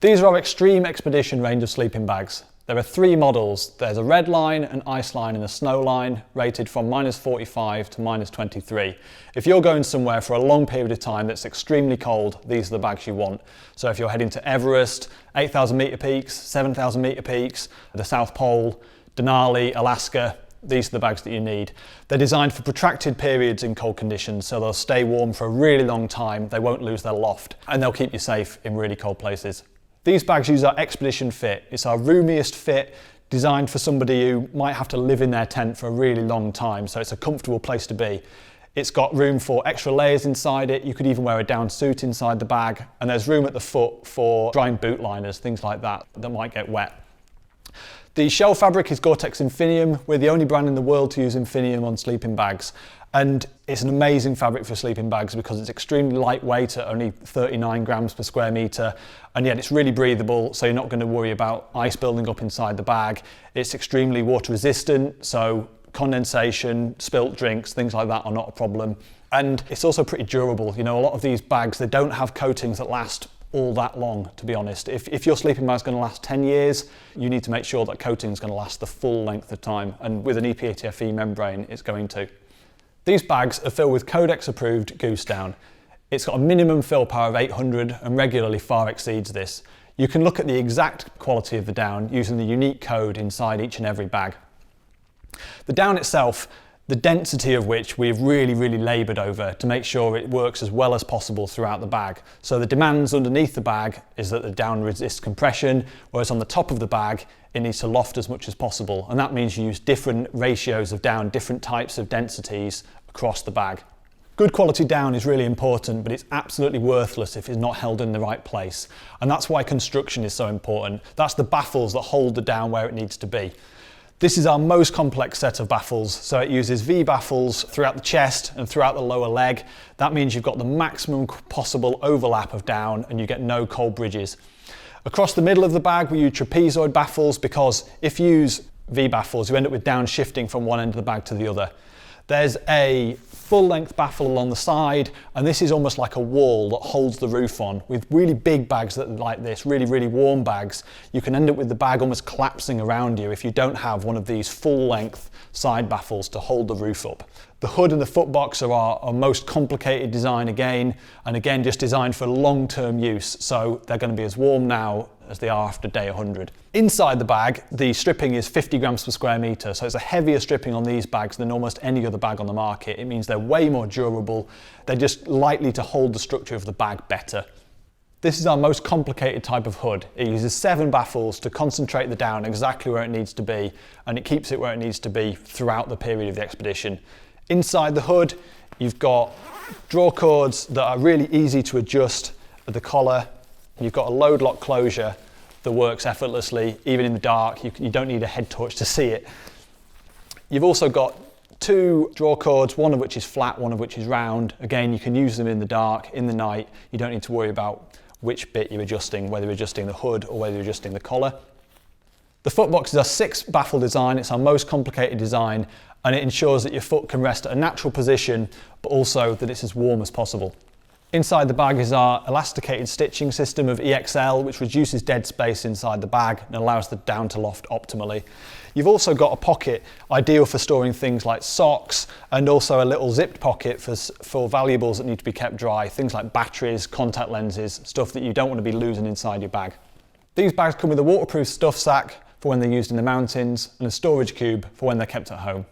These are our extreme expedition range of sleeping bags. There are 3 models. There's a red line, an ice line and a snow line, rated from -45 to -23. If you're going somewhere for a long period of time that's extremely cold, these are the bags you want. So if you're heading to Everest, 8,000 metre peaks, 7,000 metre peaks, the South Pole, Denali, Alaska, these are the bags that you need. They're designed for protracted periods in cold conditions, so they'll stay warm for a really long time, they won't lose their loft, and they'll keep you safe in really cold places. These bags use our Expedition Fit. It's our roomiest fit, designed for somebody who might have to live in their tent for a really long time, so it's a comfortable place to be. It's got room for extra layers inside it. You could even wear a down suit inside the bag, and there's room at the foot for drying boot liners, things like that might get wet. The shell fabric is Gore-Tex Infinium. We're the only brand in the world to use Infinium on sleeping bags. And it's an amazing fabric for sleeping bags because it's extremely lightweight at only 39 grams per square metre, and yet it's really breathable, so you're not going to worry about ice building up inside the bag. It's extremely water resistant, so condensation, spilt drinks, things like that are not a problem. And it's also pretty durable. You know, a lot of these bags, they don't have coatings that last all that long, to be honest. If your sleeping bag is going to last 10 years, you need to make sure that coating is going to last the full length of time, and with an EPA-TFE membrane, it's going to. These bags are filled with Codex approved goose down. It's got a minimum fill power of 800 and regularly far exceeds this. You can look at the exact quality of the down using the unique code inside each and every bag. The down itself, the density of which we've really laboured over to make sure it works as well as possible throughout the bag. So the demands underneath the bag is that the down resists compression, whereas on the top of the bag, it needs to loft as much as possible. And that means you use different ratios of down, different types of densities across the bag. Good quality down is really important, but it's absolutely worthless if it's not held in the right place. And that's why construction is so important. That's the baffles that hold the down where it needs to be. This is our most complex set of baffles, so it uses V baffles throughout the chest and throughout the lower leg. That means you've got the maximum possible overlap of down and you get no cold bridges. Across the middle of the bag we use trapezoid baffles because if you use V baffles you end up with down shifting from one end of the bag to the other. There's a full length baffle along the side, and this is almost like a wall that holds the roof on. With really big bags that are like this, really warm bags, you can end up with the bag almost collapsing around you if you don't have one of these full length side baffles to hold the roof up. The hood and the footbox are our most complicated design again, and again just designed for long-term use, so they're going to be as warm now as they are after day 100. Inside the bag, the stripping is 50 grams per square metre, so it's a heavier stripping on these bags than almost any other bag on the market. It means they're way more durable, they're just likely to hold the structure of the bag better. This is our most complicated type of hood. It uses 7 baffles to concentrate the down exactly where it needs to be, and it keeps it where it needs to be throughout the period of the expedition. Inside the hood, you've got draw cords that are really easy to adjust at the collar. You've got a load lock closure that works effortlessly, even in the dark. You don't need a head torch to see it. You've also got 2 draw cords, one of which is flat, one of which is round. Again, you can use them in the dark, in the night. You don't need to worry about which bit you're adjusting, whether you're adjusting the hood or whether you're adjusting the collar. The footbox is our 6 baffle design. It's our most complicated design, and it ensures that your foot can rest at a natural position, but also that it's as warm as possible. Inside the bag is our elasticated stitching system of EXL, which reduces dead space inside the bag and allows the down to loft optimally. You've also got a pocket ideal for storing things like socks, and also a little zipped pocket for valuables that need to be kept dry, things like batteries, contact lenses, stuff that you don't want to be losing inside your bag. These bags come with a waterproof stuff sack for when they're used in the mountains and a storage cube for when they're kept at home.